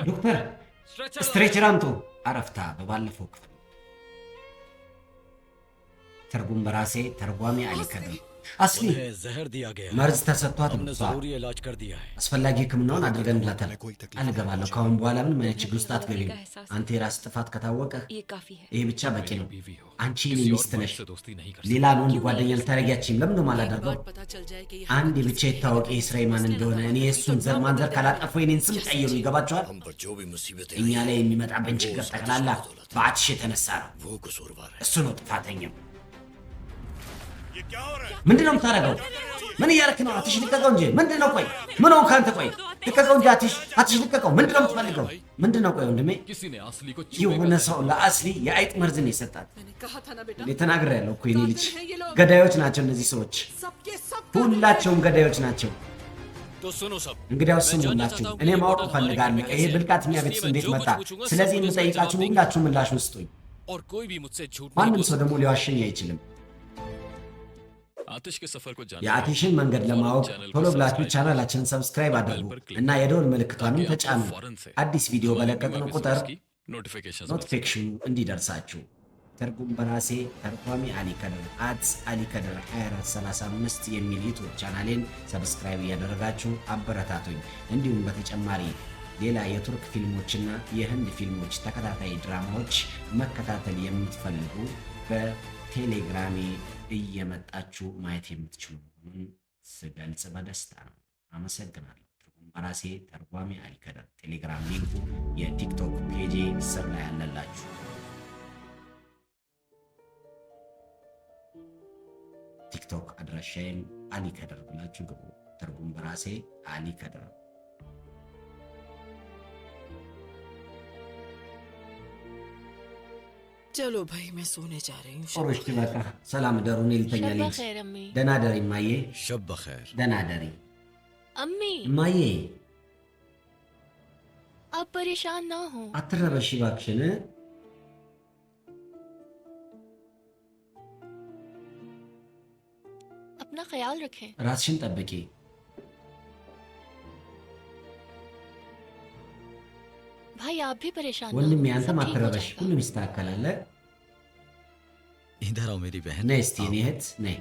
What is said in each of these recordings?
ዶክተር ስትሬቸር አምጡ። አረፍታ በባለፈው ክፍል ትርጉም በራሴ ተርጓሚ አሊ ከድር። አስሊ መርዝ ተሰጥቷት አስፈላጊ ሕክምናውን አድርገንላታል። አልገባለሁ። ካሁን በኋላ ምንም አይነት ችግር ውስጥ አትገቢም። አንተ የራስ ጥፋት ከታወቀ ይህ ብቻ በቂ ነው። አንቺ የኔ ሚስት ነሽ። ሌላን ወንድ ጓደኛ ልታረጊያችም ለምን ነው የማላደርገው? አንድ ብቻ ይታወቅ ይህ ስራዬ ማን እንደሆነ። እኔ የእሱን ዘር ማንዘር ካላጠፋው የኔን ስም ቀይሩ። ይገባቸዋል? እኛ ላይ የሚመጣብን ችግር ጠቅላላ በአትሽ የተነሳ ነው። እሱ ነው ጥፋተኛው። ምንድነው የምታደርገው? ምን እያደረክ ነው? አትሽ ልቀቀው እንጂ ምንድነው? ቆይ ምን ሆንክ አንተ? ቆይ ልቀቀው እንጂ አትሽ ልቀቀው። ምንድነው የምትፈልገው? ምንድነው? ቆይ ወንድሜ የሆነ ሰው ለአስሊ የአይጥ መርዝ ነው የሰጣት። ተናግሬያለሁ እኮ የኔ ልጅ። ገዳዮች ናቸው እነዚህ ሰዎች፣ ሁላቸውም ገዳዮች ናቸው። እንግዲያው ስሙላችሁ፣ እኔ ማወቅ እፈልጋለሁ ይሄ ብልቃት እኛ ቤት እንዴት መጣ? ስለዚህ የምጠይቃችሁ ሁላችሁ ምላሽ ውስጡኝ። ማንም ሰው ደግሞ ሊዋሸኝ አይችልም። የአቲሽን መንገድ ለማወቅ ቶሎ ብላችሁ ቻናላችንን ሰብስክራይብ አድርጉ እና የደወል ምልክቷንም ተጫኑ። አዲስ ቪዲዮ በለቀቅን ቁጥር ኖቲፊኬሽኑ እንዲደርሳችሁ። ትርጉም በራሴ ተርጓሚ አሊ ከድር አሊ ከድር 2435 የሚል ዩቲዩብ ቻናሌን ሰብስክራይብ እያደረጋችሁ አበረታቱኝ። እንዲሁም በተጨማሪ ሌላ የቱርክ ፊልሞችና የህንድ ፊልሞች ተከታታይ ድራማዎች መከታተል የምትፈልጉ በቴሌግራሜ እየመጣችሁ ማየት የምትችሉ መሆኑን ስገልጽ በደስታ ነው። አመሰግናለሁ። ትርጉም በራሴ ተርጓሚ አሊ ከድር። ቴሌግራም ሊንኩ የቲክቶክ ፔጄ ስር ላይ ያለላችሁ። ቲክቶክ አድራሻዬም አሊ ከድር ብላችሁ ግቡ። ትርጉም በራሴ አሊ ከድር። चलो भाई मैं सोने जा रही हूँ। ኦሮሽ በቃ ሰላም ደሩ። እኔ ልተኛ ልጅ። ደህና ደሪ እማዬ። शब बखैर। ደህና ደሪ अम्मी। እማዬ። आप परेशान ना हो। አትረበሺ እባክሽን። अपना ख्याल रखें। ራስሽን ጠብቂ። भाई आप भी परेशान ना ወንድሜ हो। አንተም सब ठीक हो አትረበሽ፣ जाएगा। ሁሉም ይስተካከላል። इधर आओ मेरी बहन। ነይ እስቲ የኔ እህት ነይ።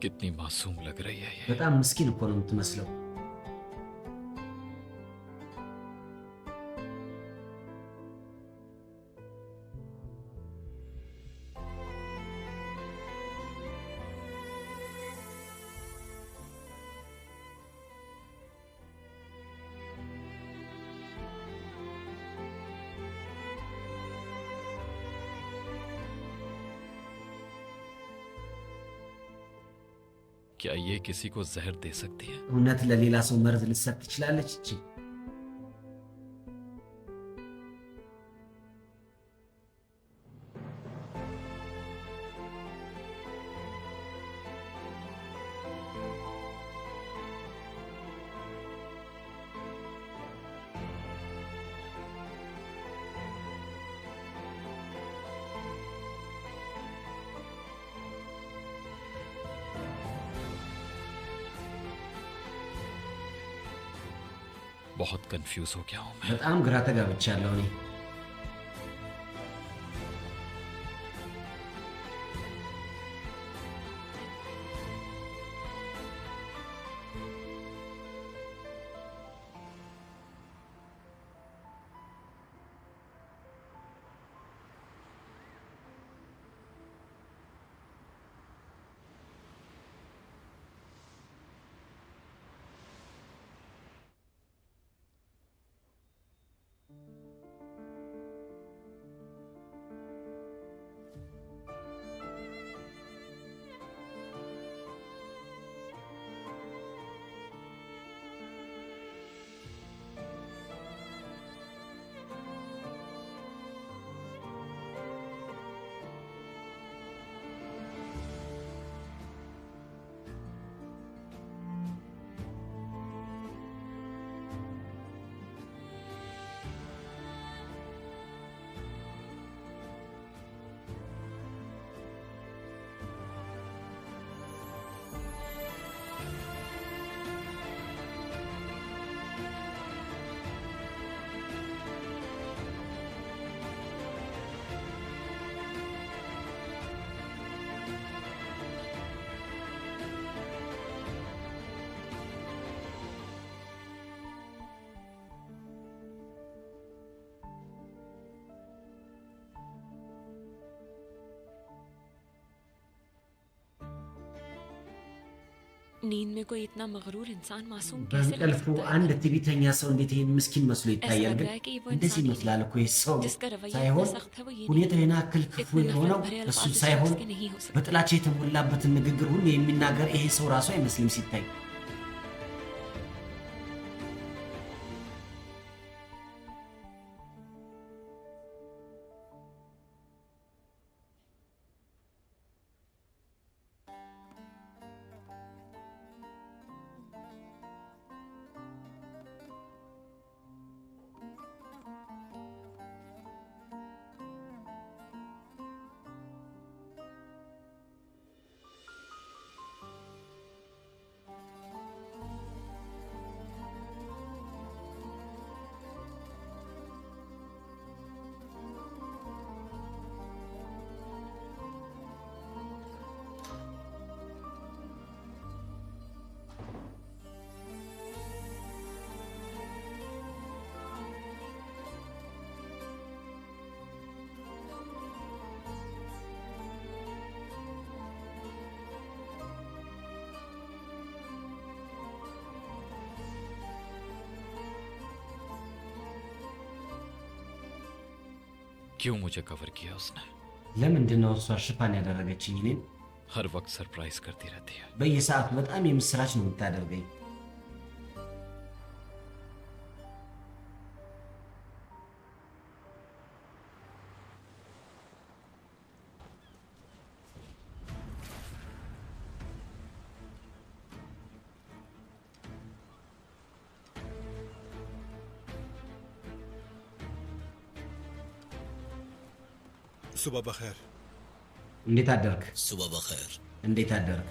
कितनी मासूम लग रही है ये। በጣም ምስኪን እኮ ነው የምትመስለው። क्या ये किसी को जहर दे सकती है? እውነት ለሌላ ሰው መርዝ ልትሰጥ ትችላለች እቺ? बहुत कंफ्यूज हो गया हूं मैं। በጣም ግራ ተጋብቻለሁ እኔ። नींद में कोई इतना मगरूर इंसान मासूम कैसे लग በእንቅልፉ सकता है? አንድ ትዕቢተኛ ሰው እንዴት ይህን ምስኪን መስሎ ऐसा ይታያል? लग ግን रहा है कि ये वो እንደዚህ इंसान ही ይመስላል नहीं እኮ ይህ ሰው जिसका रवैया ሳይሆን इतना सख्त है, वो ये नहीं ሁኔታው የናክል ክፉ इतने የሆነው नफरत भरे እሱ अल्फाज इस ሳይሆን शख्स के नहीं हो सकते। በጥላቻ የተሞላበትን ንግግር ሁሉ የሚናገር ይሄ ሰው ራሱ አይመስልም ሲታይ። क्यों मुझे कवर किया उसने? ለምንድን ነው እሷ ሽፋን ያደረገችኝ? እኔን हर वक्त सरप्राइज करती रहती है। በየሰዓቱ በጣም የምስራች ነው የምታደርገኝ። सुबह बखैर। እንዴት አደርክ? सुबह बखैर। እንዴት አደርክ?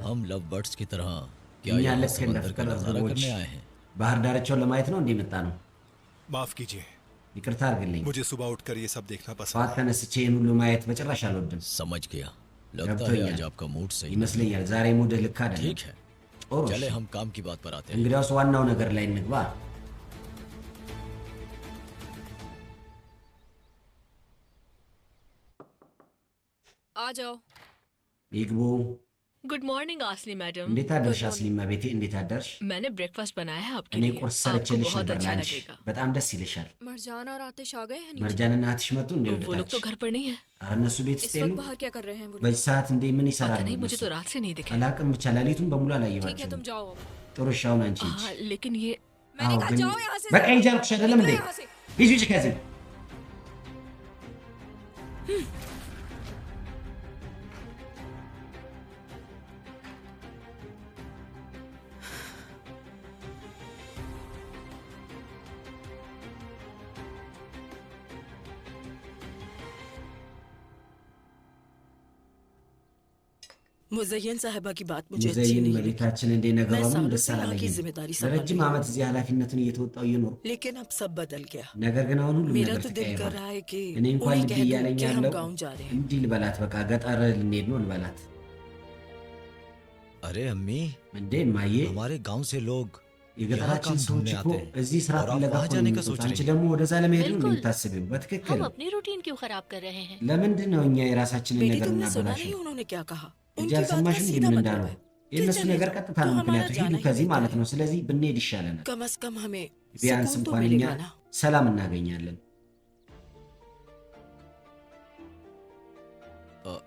हम लव बर्ड्स की तरह क्या እኛ यहाँ ልክ እንደ समंदर का ፍቅር नजारा እርግቦች करने आए हैं? ባህር ዳርቻውን ለማየት ነው እንደመጣ ነው። माफ कीजिए, ይቅርታ አድርግልኝ። मुझे सुबह उठकर ये सब देखना पसंद ጠዋት ተነስቼ ይህን ሁሉ ማየት በጭራሽ አልወድም። समझ गया। लगता है ገብቶኛል आज आपका मूड सही नहीं। ይመስለኛል ዛሬ ሙድህ ልክ አይደለም። ठीक है, ጥሩ चले እሺ። हम काम की बात पर आते हैं। እንግዲያውስ ዋናው ነገር ላይ እንግባ። आ जाओ। ይግቡ። गुड मॉर्निंग आसली मैडम। እንዴት አደርሽ አስሊማ ቤቴ? እንዴት አደርሽ? मैंने ब्रेकफास्ट बनाया है आपके እኔ लिए। ቁርስ आपको ሰርቼልሽ बहुत ነበር अच्छा ላንቺ። लगेगा। በጣም ደስ ይልሻል። मरजान और आतिश आ गए हैं नीचे? መርጃንና እህትሽ መጡ እንዴ? वो लोग ወደታች तो घर पर नहीं है। ኧረ እነሱ ቤት इस ውስጥ वक्त የሉም። बाहर क्या कर रहे हैं वो लोग? በዚህ ሰዓት እንዴ ምን पता ይሰራሉ? नहीं, मुझे እነሱ? तो रात से नहीं दिखे। አላቅም ብቻ ሌሊቱን በሙሉ ठीक है አላየኋቸውም። तुम जाओ अब। ጥሩ እሺ አሁን አንቺ ሂጂ። हाँ, लेकिन ये मैंने አዎ कहा ግን जाओ यहाँ से। በቃ ሂጂ አልኩሽ አይደለም እንዴ? निकलो यहाँ से। ሂጂ ሂጂ ከዚህ मुज़य्यन साहिबा की बात मुझे अच्छी ሙዘይን नहीं लगी, መቤታችን እንደ ነገሯ मैं ምንም सालों ደስ से यहाँ की አላለኝም። जिम्मेदारी संभाल ለረጅም रही ዓመት እዚህ ኃላፊነቱን እየተወጣው እየኖርኩ लेकिन अब सब बदल गया। ነገር ግን አሁን ሁሉም मेरा ነገር तो दिल कर ተቀይሯል። रहा है कि እኔ እንኳን उन्हें ልብ कह दूं እያለኝ कि हम ያለው गाँव जा रहे हैं। እንዲህ ልበላት፣ በቃ ገጠር ልንሄድ ነው ልበላት። अरे अम्मी, እንዴ እማዬ፣ हमारे गांव से लोग የገጠራችን ሰዎች እኮ እዚህ ስራ और आप ፍለጋ वहाँ እኮ ነው जाने का የሚመጡት። सोच አንቺ रही ደግሞ ወደዛ ለመሄድ ነው बिल्कुल। የምታስቢው። በትክክል हम अपनी रूटीन क्यों खराब कर रहे हैं? ለምንድን ነው እኛ የራሳችንን बेटी ነገር तुमने सुना እናበላሸው? नहीं उन्होंने क्या कहा? እንጂ उनकी बात का አልሰማሽም? सीधा ምን मतलब እንዳለው है कि የእነሱ चले ነገር जाओ, ቀጥታ तो ነው हमारा ምክንያቱ። ሂዱ जाना ही ከዚህ बेहतर ማለት है। ነው። ስለዚህ ብንሄድ ይሻለናል። कम से कम हमें ቢያንስ सुकून तो እንኳን እኛ मिलेगा ना। ሰላም እናገኛለን።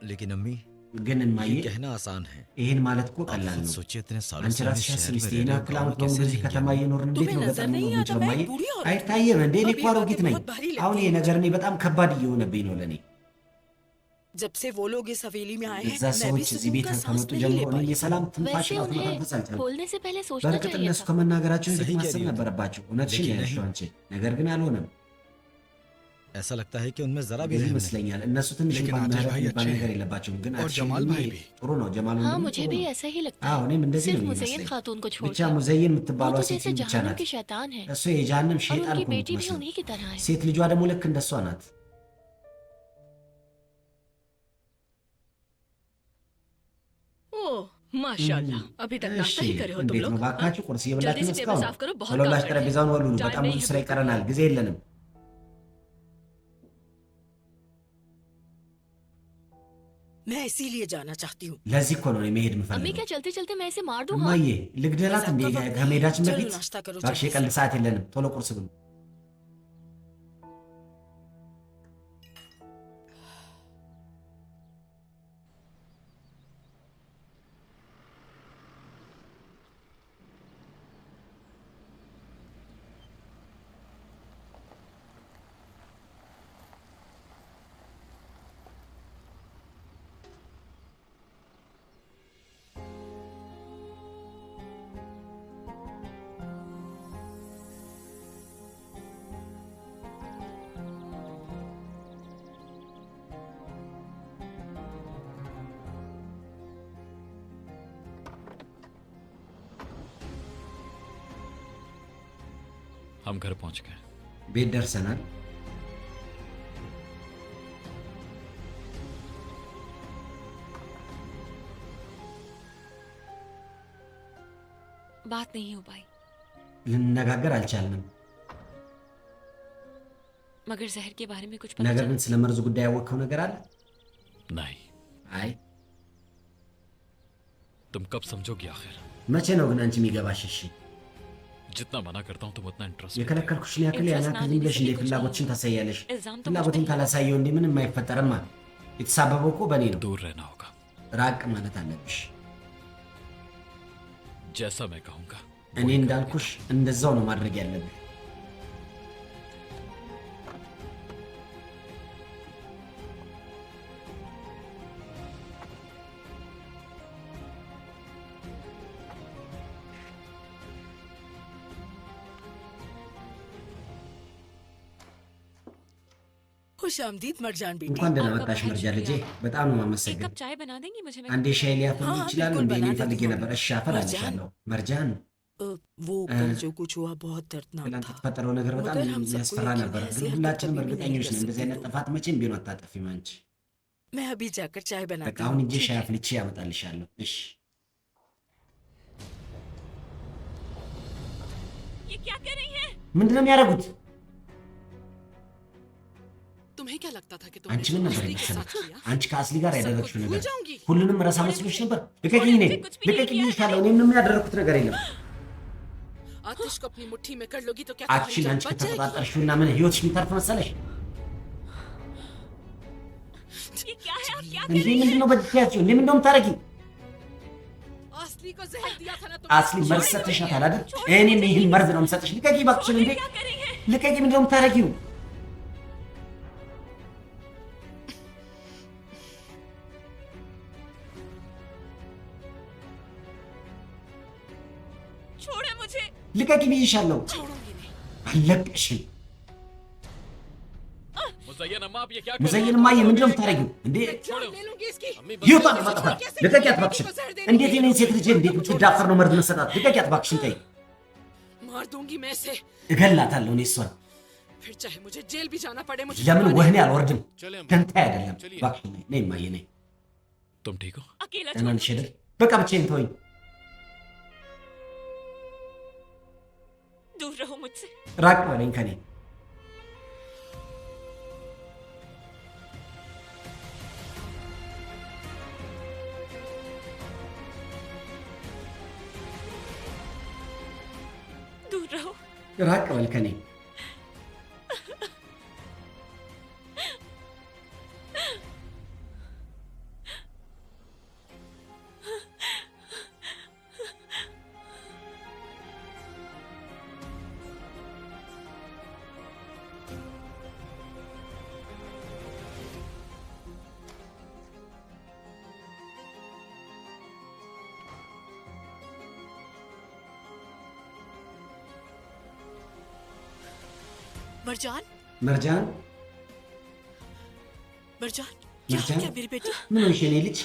लेकिन अम्मी, ግን እማዬ ये कहना आसान है। ይህን ማለት እኮ आप ቀላል खुद ነው። सोचिए, इतने सालों አንቺ से हम इस ራስሽ शहर አስቢ में እስቲ रह ይህን रहे हैं, ያክል गाँव ዓመት में कैसे በሙሉ እዚህ रहेंगे ከተማ हम? እየኖርን እንዴት तुम्हें ነው नजर ገጠር नहीं መኖር आता የምንችለው? मैं እማዬ एक बूढ़ी औरत हूँ। አይታየም እንዴ? እኔ अब እኮ ये አሮጊት बातें ነኝ። बहुत भारी लगती አሁን ይሄ हैं ነገር मुझे। እኔ በጣም ከባድ እየሆነብኝ ነው ለእኔ። जब से वो लोग इस हवेली में आए हैं እዛ मैं भी ሰዎች እዚህ सुकून ቤት का सांस ከመጡ नहीं ጀምሮ ले እኔ पाई। የሰላም ትንፋሽ वैसे ራሱ उन्हें መተንፈስ አልቻልኩም። बोलने से पहले सोचना በእርግጥ चाहिए እነሱ था। ከመናገራቸው በፊት सही कह ማሰብ रही हो। ነበረባቸው። እውነትሽን लेकिन ነው ያልሽው नहीं। አንቺ። ነገር ግን አልሆነም። ऐसा लगता है कि उनमें जरा भी ይህ रहम नहीं। ይመስለኛል እነሱ ትንሽ लेकिन እንኳን आतिश ምህረት भाई የሚባል अच्छे ነገር हैं। የለባቸውም። ግን और አትሽ जमाल ወንድሜ भाई भी। ጥሩ ነው። ጀማል हाँ ወንድሜ मुझे ጥሩ भी ነው። ऐसा ही लगता አዎ है। እኔም እንደዚህ सिर्फ ነው मुज़य्यन የሚመስለኝ። खातून को ብቻ छोड़कर ሙዘይን वो የምትባሏ तो ሴት जैसे ብቻ जहन्नुम ናት። की शैतान है እሱ የጀሃነም और ሸይጣን उनकी እኮ बेटी भी የምትመስለው። उन्हीं की तरह है। ሴት ልጇ ደግሞ ልክ እንደሷ ናት። ओह माशाल्लाह, अभी तक እሺ नाश्ता ही करे हो तुम እንዴት ነው लोग? ባካችሁ? ቁርስ እየበላችሁ जल्दी ነው से እስካሁን? टेबल साफ करो, बहुत ቶሎ काम ብላችሁ करते हैं। ጠረጴዛውን ወልውሉ። टाइम በጣም नहीं ብዙ है ስራ बिल्कुल। ይቀረናል፣ ጊዜ የለንም። मैं इसीलिए जाना चाहती हूँ। ለዚህ እኮ ነው እኔ መሄድ अम्मी የምፈልገው። क्या चलते चलते मैं इसे मार दूँ? हाँ? እማዬ ልግደላት እንዴ? በዛ አካባቢ ከመሄዳችን ቶሎ በፊት ናሽታ ከሩ እባክሽ፣ ጀልदी የቀልድ ሰዓት የለንም። ቶሎ ቁርስ ብሉ። हम घर पहुंच गए। ቤት ደርሰናል። बात नहीं हो पाई, ልንነጋገር አልቻልንም። मगर जहर के बारे में कुछ पता ነገር चला? ግን ስለ መርዙ ጉዳይ ያወቅከው ነገር አለ? नहीं, አይ तुम कब समझोगी आखिर? መቼ ነው ግን አንቺ የሚገባሽ? እሺ जितना मना करता हूं तुम उतना इंटरेस्ट। የከለከልኩሽን ያክል ያን ያክል ዝም ብለሽ እንደ ፍላጎትሽን ታሳያለሽ። इल्जाम तो मुझ पे ፍላጎቴን ही है। ካላሳየው እንዲህ ምንም አይፈጠርማ። የተሳበበው እኮ በእኔ ነው። दूर रहना होगा। ራቅ ማለት አለብሽ። जैसा मैं कहूंगा እኔ እንዳልኩሽ እንደዛው ነው ማድረግ ያለብሽ። खुश आमदीद मरजान बेटी। እንኳን ደህና आपका መጣሽ बहुत መርጃ ልጄ፣ शुक्रिया। በጣም ነው एक የማመሰግን። कप चाय बना देंगी मुझे? मैं አንዴ ሻይ ሊያፈልጉ हाँ, ይችላሉ बिल्कुल እንዴ? እኔ बना ፈልጌ देती ነበር። हूँ। እሺ አፈላልሻለሁ። መርጃን वो कल जो कुछ हुआ बहुत दर्दनाक ትናንት था। የተፈጠረው ነገር በጣም मगर हम सबको የሚያስፈራ यकीन ነበር። है, ऐसी ግን हरकत ሁላችንም कभी भी नहीं እርግጠኞች कर ነን እንደዚህ सकती አይነት तुम। ጥፋት መቼም ቢሆን አታጠፊም አንቺ። मैं अभी जाकर चाय በቃ बनाती አሁን हूँ। እጄ ठीक ሻይ है? አፍልቼ ያመጣልሻለሁ። እሺ ये क्या कर रही हैं? ምንድን ነው የሚያደርጉት? तुम्हें क्या लगता था कि አንቺ तुमने ምን ነበር असली के የመሰለሽ? साथ किया? አንቺ ከአስሊ ጋር सब ያደረግሽው कुछ ነገር भूल जाऊंगी। ሁሉንም ረሳ መስሎሽ ነበር? ልቀቂኝ! እኔ ልቀቂኝ ይሻለው። እኔ ምንም ያደረግኩት ነገር የለም። आतिश को अपनी मुट्ठी में कर लोगी तो क्या አክሽን तुम्हारी አንቺ जान बच जाएगी? ከተቆጣጠርሽውና ምን ህይወትሽ የሚተርፍ መሰለሽ? ये क्या है? आप क्या እንዴ ምንድን ነው በድያችሁ? እንዴ ምንድን ነው የምታደርጊው? असली को जहर दिया था ना አስሊ መርዝ ሰጥተሻታል አይደል? እኔም ይህን መርዝ ነው የምሰጥሽ። ልቀቂ እባክሽን! እንዴ क्या कर रही हैं? ልቀቂ! ምንድን ነው የምታደርጊው? छोड़े मुझे। ልቀቂ ብዬሻለሁ። छोड़ूंगी नहीं। አለቅሽም። मुज़य्यन अम्मा आप ये क्या कर रही ሙዘይን እማዬ ምንድን ነው የምታደርጊው እንዴ? जान ले लूंगी इसकी अम्मी ህይወቷን ነው ማጥፋት። ልቀቂያት እባክሽን። እንዴት የኔን ሴት ልጅ እንዴት ብትዳፈር ነው መርዝ መሰጣት? ልቀቂያት እባክሽን። ተይ मार दूंगी मैं इसे እገላታለሁ እኔ እሷን። फिर चाहे मुझे जेल भी जाना पड़े मुझे ለምን छुड़वाने। ወህኒ አልወርድም? चले अम्मी ደንታ አይደለም። እባክሽን ነይ እማዬ ነይ። तुम ठीक हो अकेला ደህና छोड़ ነሽ አይደል? በቃ ብቻዬን ተወኝ። दूर रहो मुझसे ራቅ በለኝ ከኔ። दूर रहो ራቅ በል ከኔ። मरजान መርጃን मरजान क्या मरजान? क्या मेरी बेटी ምን ሆንሽ የኔ ልጅ?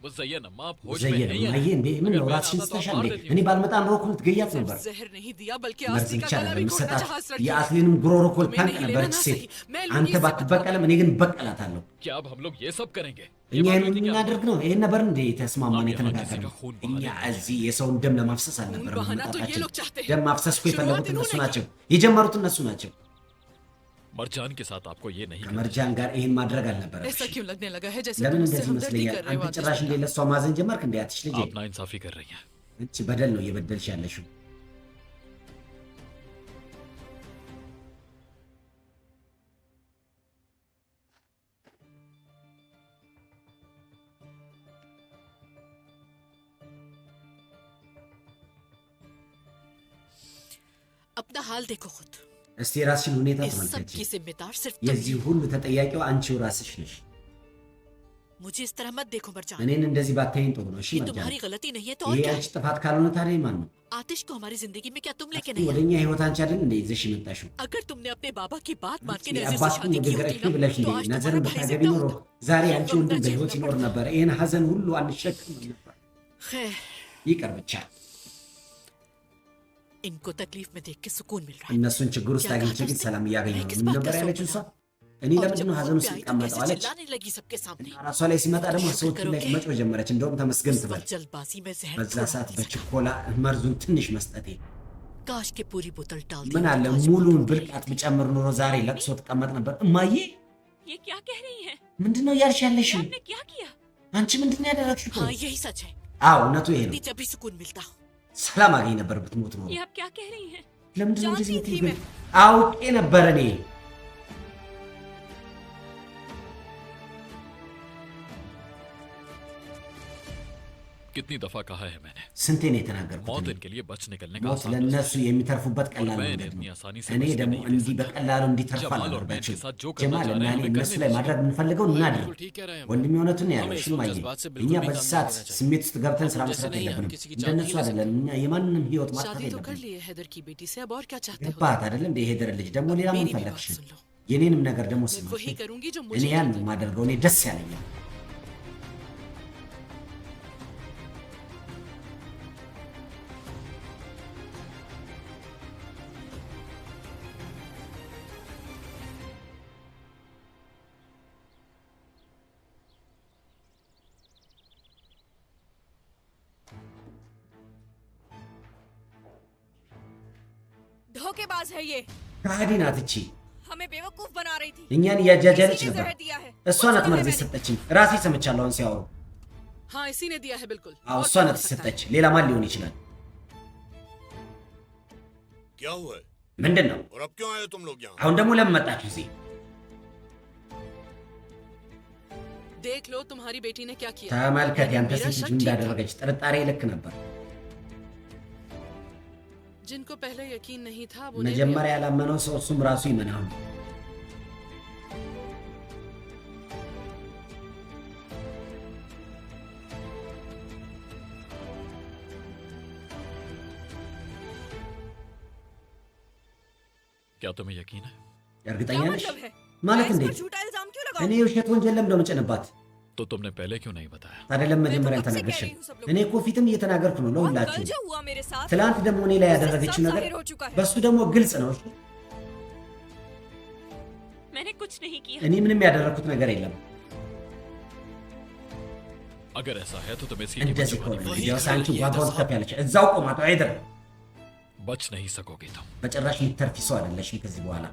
मुज़य्यन अम्मा आप होश में ሙዘይን नहीं እማዬ है እንዴ ምን ነው अगर मैं ራስሽን आता तो ስተሻል मार እንዴ? देती እኔ ባልመጣ ኖሮ እኮ ልትገያት सिर्फ ነበር። जहर नहीं दिया बल्कि መርዝ आस्ती ብቻ का गला አይደለም भी घोटना የምትሰጣት चाहा इस लड़की የአስሊንም ጉሮሮ እኮ तुम्हें ልታንቅ नहीं ነበረች लेना ሴት። सही। मैं አንተ लूंगी इससे ባትበቀለም እኔ ግን በቀላታለሁ። क्या अब हम लोग ये सब करेंगे እኛ बात ይህን हुई थी क्या? የምናደርግ ነው? ይህን ነበር እንዴ የተስማማን अब यहाँ किसी የተነጋገርነው? का खून እኛ बहाने नहीं እዚህ የሰውን ደም ለማፍሰስ አልነበረም बहाना तो ये መምጣታችን። लोग चाहते हैं। ደም ማፍሰስ እኮ የፈለጉት शुरुआत እነሱ इन्होंने ናቸው፣ የጀመሩት እነሱ ናቸው። मरजान के साथ आपको ये नहीं करना ከመርጃን ጋር ይህን ማድረግ ऐसा አልነበረብሽም። क्यों लगने लगा है जैसे ለምን तुम እንደዚህ उससे हमदर्दी ይመስለኛል? कर रहे हो አንተ ጭራሽ እንዴ ለእሷ ማዘን ጀመርክ እንዴ? አትሽ ልጄ आप नाइंसाफी कर रही हैं አንቺ በደል ነው እየበደልሽ ያለሽው። अपना हाल देखो खुद እስቲ የራስሽን ሁኔታ इस सब ተመልከቺ። की जिम्मेदार सिर्फ तुम የዚህ ही हो। ሁሉ ተጠያቂው አንቺው ራስሽ ነሽ። मुझे इस तरह मत देखो मरजान እኔን እንደዚህ ባታይኝ ጥሩ ነው። እሺ ये መርጃን፣ तुम्हारी गलती नहीं है तो और ይሄ क्या አንቺ है? ጥፋት ካልሆነ ታዲያ ማን ነው? आतिश को हमारी जिंदगी में क्या तुम लेके नहीं ወደ आए? እኛ ህይወት አንቺ አይደል እንደ ይዘሽ የመጣሽው? अगर तुमने अपने बाबा की बात मान के እስቲ नजर से አባትሽን शादी की ንግግር होती እሺ ብለሽ ना እንዴ तो आज ነዘርን तुम्हारा भाई ብታገቢ जिंदा ኖሮ होता। ዛሬ አንቺ वरना ወንድም जेल በህይወት में ይኖር पड़ा। ነበር። ይህን ሀዘን ሁሉ አንሸክም ነበር። खैर ይቅር ብቻ इनको तकलीफ में देख के सुकून मिल रहा है እነሱን ችግር ውስጥ क्या አግኝቼ कहा ግን था ሰላम እያገኘሁ मैं ነው። किस ምን बात ነበር का ያለችው शौक እሷ? እኔ और ለምንድን जब ነው ሀዘን खुद ውስጥ पे आई तो ይቀመጠው कैसे አለች። चिल्लाने लगी सबके सामने ራሷ ላይ ሲመጣ ደግሞ ሰዎቹ ላይ करोगे? መጮህ ጀመረች። እንደውም ተመስገን उस ትበል። वक्त जल्दबाजी में जहर በዛ थोड़ा ሰዓት नहीं सका। በችኮላ መርዙን ትንሽ መስጠቴ काश के पूरी बोतल डाल दी ምን አለ तो आज ሙሉን बहुत ብልቃት ብጨምር ኖሮ ዛሬ ለቅሶ ትቀመጥ ነበር። እማዬ ये क्या कह रही हैं? ምንድን ነው እያልሽ ये ያለሽው? आपने क्या किया? አንቺ ምንድን ነው याደረግሽው? हाँ यही सच है አዎ እውነቱ ይሄ ነው። नहीं जब भी सुकून मिलता हो ሰላም አገኝ ነበር ብትሞት ኖሮ። ये आप क्या कह रही हैं? ለምንድን ነው እንደዚህ जानती थी የምትይው? मैं। አውቄ ነበር እኔ። कितनी दफा कहा है मैंने ስንቴ ነው የተናገርኩት? मौत እኔ? इनके लिए बच निकलने का ሞት आसान ለእነሱ रास्ता है। የሚተርፉበት ቀላል और मैं መንገድ इतनी ነው። आसानी से እኔ बच के ደግሞ नहीं रह እንዲህ सकता। በቀላሉ እንዲተርፉ जमाल और मैं አላደርጋቸውም። इनके साथ जो करना ጀማል चाह እና रहे हैं እኔ हमें እነሱ करने ላይ दीजिए। ማድረግ የምንፈልገው እናድርግ። बिल्कुल ठीक कह रहे हैं हम। ወንድሜ እውነቱን ነው हमें ያለው። इस ሽማዬ जज्बात से बिल्कुल እኛ भी በዚህ काम ሰዓት नहीं करना ስሜት ውስጥ ገብተን ስራ हम መስራት जैसे नहीं, हम የለብንም። किसी की जान እንደነሱ नहीं ले አይደለም። እኛ የማንንም ህይወት ማጥፋት शादी तो कर የለብንም። ली है हैदर की बेटी से अब और क्या चाहते हो ገባት አይደለም እንደ ሄደር ልጅ ደግሞ ሌላ ምን मेरी भी बात ፈለግሽ? सुन लो የኔንም ነገር ደግሞ मैं ስማ። वही करूंगी जो እኔ मुझे ያን करना है। የማደርገው እኔ ደስ ያለኛል። धोखेबाज है ये ከሃዲ ናት እቺ። हमें बेवकूफ बना रही थी እኛን እያጃጃለች इसी ने ነበር። जहर दिया है እሷ ናት መርዝ የሰጠችኝ። ራሴ ሰምቻለሁ አሁን ሲያወሩ። हाँ इसी ने दिया है बिल्कुल አዎ और እሷ क्या ናት हो सकता है? የሰጠች። ሌላ ማን ሊሆን ይችላል? क्या हुआ है? ምንድን ነው और अब क्यों आए तुम लोग यहाँ? አሁን ደግሞ ለምን መጣችሁ እዚህ? देख लो तुम्हारी बेटी ने क्या किया ተመልከት ያንተ मेरा ሴት ልጅ शक ምን ठीक था। እንዳደረገች። ጥርጣሬ ልክ ነበር። जिनको पहले यकीन नहीं था वो उन्हें भी መጀመሪያ ያላመነው ሰው እሱም ራሱ ይመናው። क्या तुम्हें यकीन है? እርግጠኛ क्या ነሽ? मतलब है ማለት मैं इस पर እንዴት? झूठा इल्जाम क्यों እኔ लगाऊं? የውሸት ወንጀል ለምን እንደምጨንባት? तो तुमने पहले क्यों नहीं बताया? ታዲያ ለምን मैं तो መጀመሪያ कब से कह አልተናገርሽም? रही हूँ सब लोग እኔ እኮ ፊትም እየተናገርኩ ነው और ለሁላችሁ። कल जो हुआ मेरे साथ ትላንት ደግሞ እኔ ላይ उससे ያደረገችው सब ነገር जाहिर हो चुका है। በሱ ደግሞ ግልጽ ነው። እሺ? मैंने कुछ नहीं किया እኔ ምንም ያደረኩት ነገር የለም። अगर ऐसा है तो तुम इसकी कीमत እንደዚህ ከሆነ चुकानी እንግዲያውስ አንቺ ዋጋውን ትከፍያለሽ። እዛው ቆማት አይደር። बच नहीं सकोगे तुम। በጭራሽ የምትተርፊ ሰው አይደለሽም ከዚህ በኋላ።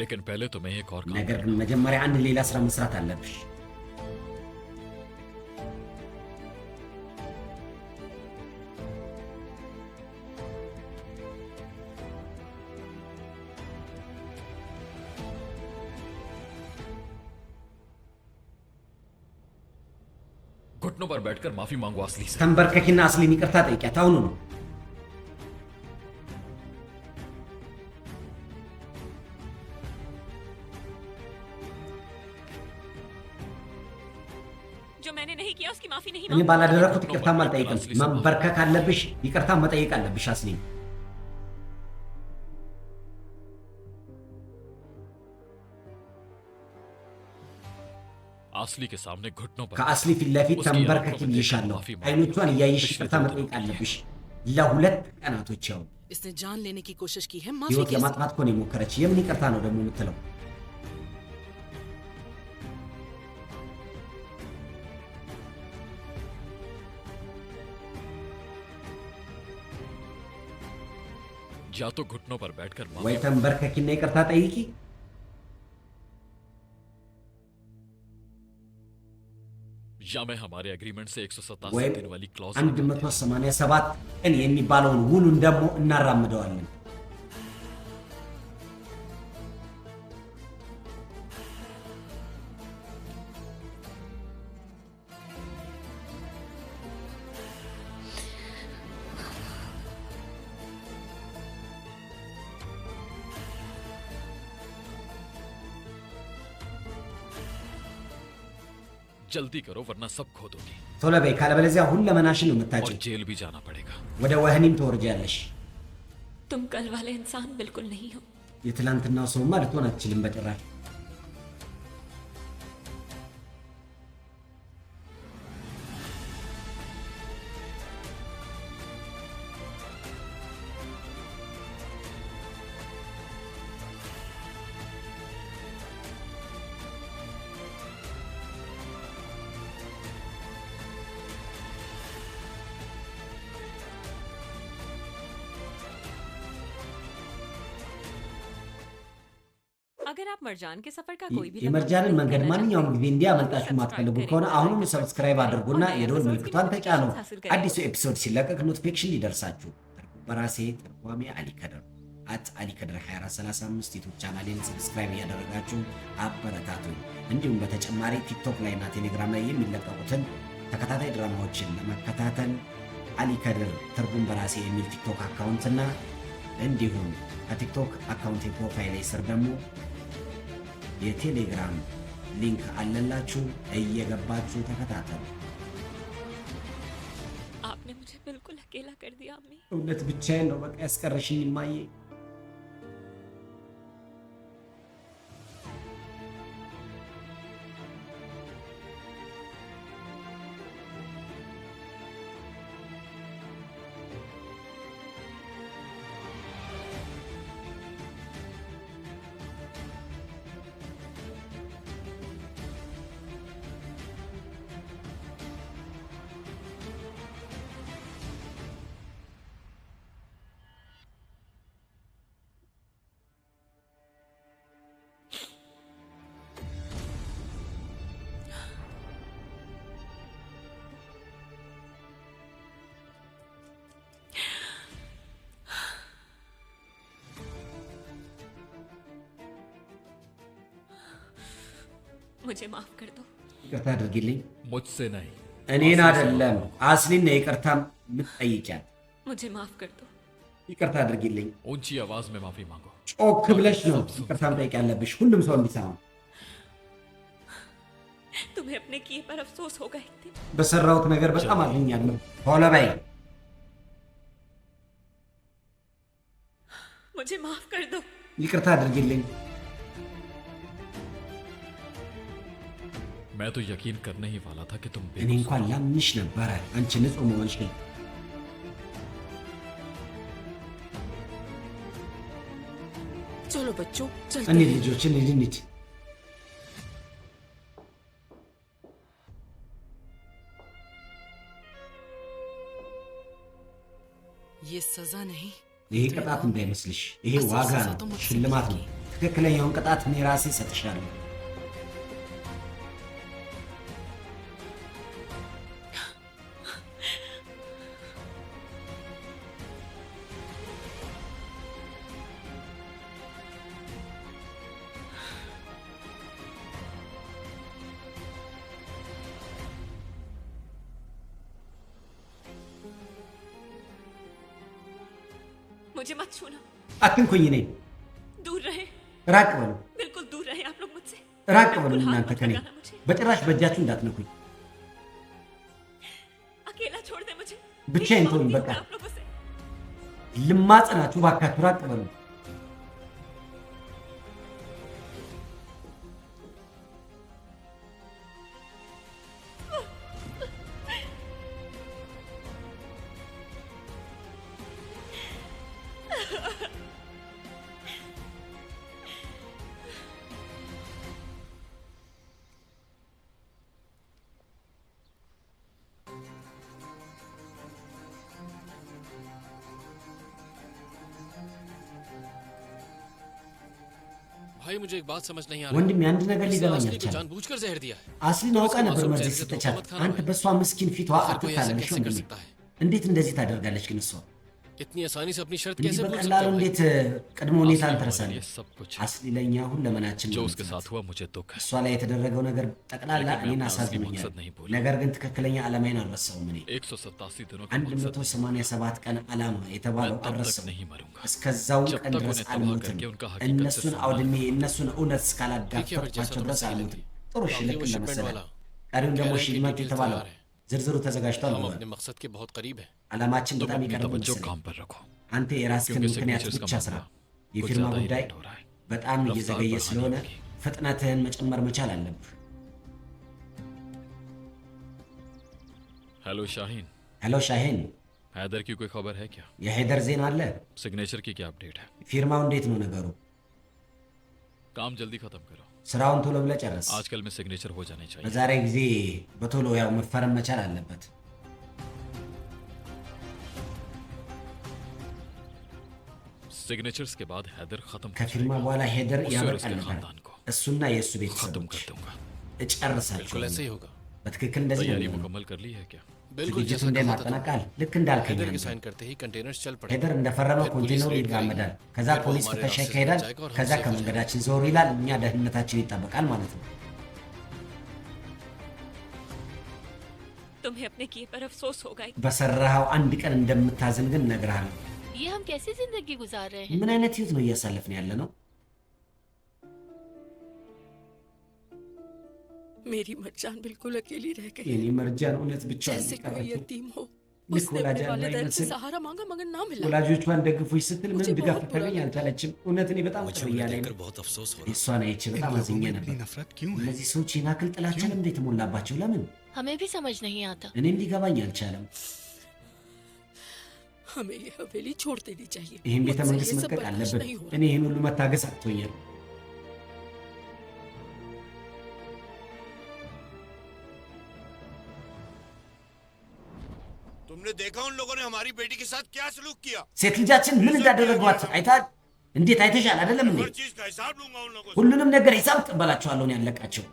लेकिन पहले तुम्हें एक और काम ነገር करना ግን መጀመሪያ አንድ ሌላ ስራ መስራት አለብሽ። घुटनों पर बैठकर माफी मांगो असली से। ተንበርከኪና አስሊን ይቅርታ ጠይቂያት አሁኑ ነው። जो मैंने नहीं किया उसकी माफी नहीं እኔ मांगी ባላደረኩት ይቅርታም አልጠይቅም። መንበርከክ አለብሽ፣ ይቅርታ መጠየቅ አለብሽ አስሊን። असली के सामने घुटनों पर ከአስሊ ፊት ለፊት ተንበርከኪ ብዬሻለሁ። አይኖቿን እያየሽ ይቅርታ መጠየቅ አለብሽ ለሁለት ቀናቶች። ያው इसने जान लेने की कोशिश की है माफी ህይወት कैसे? የማጥፋት እኮ ነው የሞከረች። የምን ይቅርታ ነው ደግሞ የምትለው? या तो घुटनों पर बैठकर ወይ माफी ተንበርከኪና ይቅርታ ጠይቂ፣ या मैं हमारे एग्रीमेंट से 187 ወይም दिन वाली क्लॉज 187 ቀን የሚባለውን ውሉን ደግሞ እናራምደዋለን። जल्दी करो वरना सब खो दोगी ቶሎ በይ፣ ካለበለዚያ ሁለመናሽን ነው और የምታጭው። जेल भी जाना पड़ेगा। ወደ ወህኒም ትወርጃለሽ። तुम कल वाले इंसान बिल्कुल नहीं हो। የትላንትናው ሰውማ ልትሆን አትችልም በጭራሽ። अगर आप मरजान के सफर का कोई भी የመርጃንን መንገድ ማንኛውም ጊዜ እንዲያመልጣችሁ የማትፈልጉ ከሆነ አሁኑኑ ሰብስክራይብ አድርጉና የደወል ምልክቷን ተጫኑ። አዲሱ ኤፒሶድ ሲለቀቅ ኖቲፊኬሽን ሊደርሳችሁ። በራሴ ተርጓሚ አሊ ከድር አሊ ከድር 2435 ዩቲዩብ ቻናሌን ሰብስክራይብ እያደረጋችሁ አበረታቱኝ። እንዲሁም በተጨማሪ ቲክቶክ ላይ እና ቴሌግራም ላይ የሚለቀቁትን ተከታታይ ድራማዎችን ለመከታተል አሊ ከድር ትርጉም በራሴ የሚል ቲክቶክ አካውንትና እንዲሁም ከቲክቶክ አካውንት ፕሮፋይል ስር ደግሞ የቴሌግራም ሊንክ አለላችሁ፣ እየገባችሁ ተከታተሉ። आपने मुझे बिल्कुल अकेला कर दिया अम्मी। እውነት ብቻዬን ነው በቃ ያስቀረሽኝ እማዬ። मुझे माफ कर दो। ይቅርታ አድርጊልኝ። मुझसे नहीं እኔን አይደለም አስሊን ነው ይቅርታ የምትጠይቂያት። मुझे माफ कर दो। ይቅርታ አድርጊልኝ። ऊंची आवाज में माफी मांगो। ጮክ ብለሽ ነው ይቅርታ መጠየቅ ያለብሽ፣ ሁሉም ሰው እንዲሰማ። तुम्हें अपने किए पर अफसोस होगा एक दिन। በሰራሁት ነገር በጣም አዝኛለሁ። ቶሎ በይ። माफ कर दो। ይቅርታ አድርጊልኝ። मैं तो यकीन करने ही वाला था कि तुम እኔ እንኳን ላምንሽ ነበረ አንቺ ንጹህ መሆንሽን። चलो बच्चों चलते እንሂድ हैं। ልጆች እንሂድ። ये सजा नहीं, ይሄ ቅጣት እንዳይመስልሽ፣ ይሄ ዋጋ ነው፣ ሽልማት ነው። ትክክለኛውን ቅጣት እኔ ራሴ እሰጥሻለሁ። मुझे मत छूना, አትንኩኝ፣ እኔ दूर रहे, ራቅ በሉ፣ बिल्कुल दूर रहे आप लोग मुझसे। ራቅ በሉ बिल्कुल हाथ እናንተ मत ከኔ लगाना मुझे, በጭራሽ በእጃችሁ እንዳትነኩኝ። अकेला छोड़ दे मुझे। ብቻዬን मेरी ተውኝ मौत በቃ። नहीं, आप लोगों से। ልማጽናችሁ ባካችሁ፣ ራቅ በሉ። भाई मुझे एक बात समझ नहीं आ रही। ወንድሜ አንድ ነገር इसने ሊገባኝ असली को አልቻለም። जानबूझकर जहर दिया है। አስሊን አውቃ ነበር መርዝ የሰጠቻት። አንተ በእሷ ምስኪን ፊቷ फिर कोई ऐसा አትታለሽ कैसे कर ወንድሜ። सकता है? እንዴት እንደዚህ ታደርጋለች ግን እሷ? इतनी आसानी से अपनी शर्त እንዲህ कैसे भूल सकता በቀላሉ है भाई? እንዴት ቅድመ ሁኔታን हमारे ትረሳለች? लिए सब कुछ አስሊ ለእኛ ሁለመናችን जो ነው उसके የምትላት። साथ हुआ मुझे दुख है। እሷ ላይ የተደረገው ነገር ጠቅላላ लेकिन मैं እኔን अपना असली አሳዝኖኛል። मकसद नहीं भूला। ነገር ግን ትክክለኛ ዓላማዬን አልረሳውም። እኔ 187 दिनों का मकसद 187 ቀን ዓላማ የተባለው मैं तब तक አልረሳውም። नहीं मरूंगा እስከዛው जब ቀን तक ድረስ उन्हें तबाह አልሞትም። करके उनका हकीकत से እነሱን सामना አውድሜ እነሱን እውነት ठीक है, फिर እስካላጋፈጥኳቸው जैसा तुम ድረስ सही አልሞትም። लगी। ጥሩ እሺ፣ बाकी ልክ वो शिपमेंट እንደመሰለ वाला ቀሪውን ደግሞ कह रहे हैं कि ሽልማት डिटेल्स የተባለው तैयार है। ዝርዝሩ ተዘጋጅቷል हम ብለዋል። अपने मकसद के बहुत करीब हैं। ዓላማችን तुम በጣም अपनी ይቀርብ तवज्जो መሰለኝ። काम पर रखो አንተ የራስህን क्योंकि ምክንያት सिग्नेचर्स का ብቻ ስራ። मामला कुछ የፊርማ ज्यादा ही ጉዳይ लेट हो रहा है। በጣም रफ्तार እየዘገየ बढ़ानी ስለሆነ होगी। ፍጥነትህን መጨመር መቻል አለብህ። हेलो शाहीन, ሄሎ ሻሄን፣ हैदर की कोई खबर है क्या? የሄደር ዜና አለ? सिग्नेचर की क्या अपडेट है? ፊርማው እንዴት ነው ነገሩ? काम जल्दी खत्म करो। ስራውን ቶሎ ብለህ ጨርስ። आजकल में सिग्नेचर हो जाने चाहिए। በዛሬ ጊዜ በቶሎ ያው መፈረም መቻል አለበት። सिग्नेचर्स के बाद हैदर खत्म हो ከፊርማ जाएगा। በኋላ ሄደር उसे और ያበቃል उसके ነበር። खानदान को እሱና የእሱ खत्म ቤተሰቦች कर दूंगा। እጨርሳቸው። बिल्कुल ऐसे ही होगा। በትክክል እንደዚህ ነው तैयारी የሚሆነው። मुकम्मल कर ली है क्या? बिल्कुल ዝግጅቱ जैसा እንዴት कहा था ማጠናቃል? तुमने। ልክ እንዳልከኝ हैदर के ነበር። साइन करते ही कंटेनर्स चल पड़े। ሄደር እንደፈረመው फिर ኮንቴነሩ पुलिस रेड ይራመዳል። करेगी। ከዛ फिर वो ፖሊስ हमारे ፍተሻ रास्ते से ይካሄዳል። बच जाएगा और हम ከዛ safe हो ከመንገዳችን ዞር ይላል። እኛ ደህንነታችን ይጠበቃል ማለት ነው። तुम्हें अपने किए पर अफसोस होगा। በሰራኸው አንድ ቀን እንደምታዝን ግን እነግርሃለሁ። ये हम कैसी जिंदगी गुजार रहे हैं? ምን አይነት ህይወት ነው እያሳለፍን ያለ ነው? मेरी मर्जान बिल्कुल अकेली रह गई, የኔ መርጃን እውነት ብቻ जैसे कोई यतीम हो। ልክ उसने ወላጅ अपने वालिदैन से አይመስል सहारा मांगा मगर ना मिला। ወላጆቿን ደግፎች ስትል मुझे ምንም ድጋፍ बहुत बुरा ልታገኝ लगा। አልቻለችም። እውነት እኔ በጣም मुझे ቅር उन्हें እያለኝ देखकर ነው። बहुत अफसोस हो रहा የእሷን አይቼ इन በጣም लोगों አዝኜ में ነበር። इतनी नफरत क्यों है? እነዚህ ሰዎች ይህን ያክል ጥላቻ ለምን የተሞላባቸው? ለምን? हमें भी समझ नहीं आता। እኔም ሊገባኝ አልቻለም። हमें ये हवेली छोड़ देनी चाहिए। ይህን ቤተ मुझसे መንግስት ये सब መልቀቅ बर्दाश्त አለብን። नहीं हो रहा। እኔ ይህን ሁሉ መታገስ አቅቶኛል። तुमने देखा उन लोगों ने हमारी बेटी के साथ क्या सलूक किया? ሴት ልጃችን ምን እንዳደረጓት አይተሃል? እንዴት አይተሻል አይደለም እንዴ? हर चीज का हिसाब लूंगा उन लोगों से। ሁሉንም ነገር ሂሳብ እቀበላቸዋለሁ ነው ያለቃቸው።